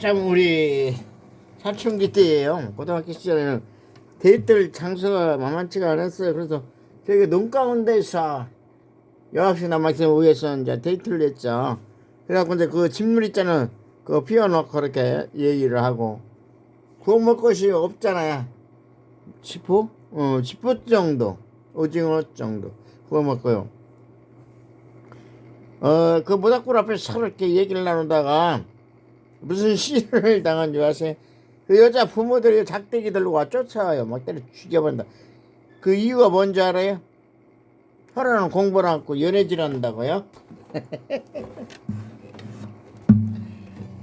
한참 우리 사춘기 때예요. 고등학교 시절에는 데이트를 장소가 만만치가 않았어요. 그래서 저기 눈 가운데서 여학생 남학생 위해서 이제 데이트를 했죠. 그래갖고 이제 그 집물 있잖아. 그거 피워놓고 그렇게 얘기를 하고 구워 먹을 것이 없잖아요. 지포? 지포 정도, 오징어 정도 구워 먹고요. 그 모닥불 앞에서 이렇게 얘기를 나누다가 무슨 시련을 당한 줄 아세요? 그 여자 부모들이 작대기 들고 와 쫓아와요. 막 때려 죽여본다. 그 이유가 뭔지 알아요? 하루는 공부를 하고 연애질 한다고요?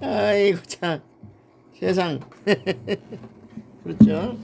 아이고 참 세상. 그렇죠?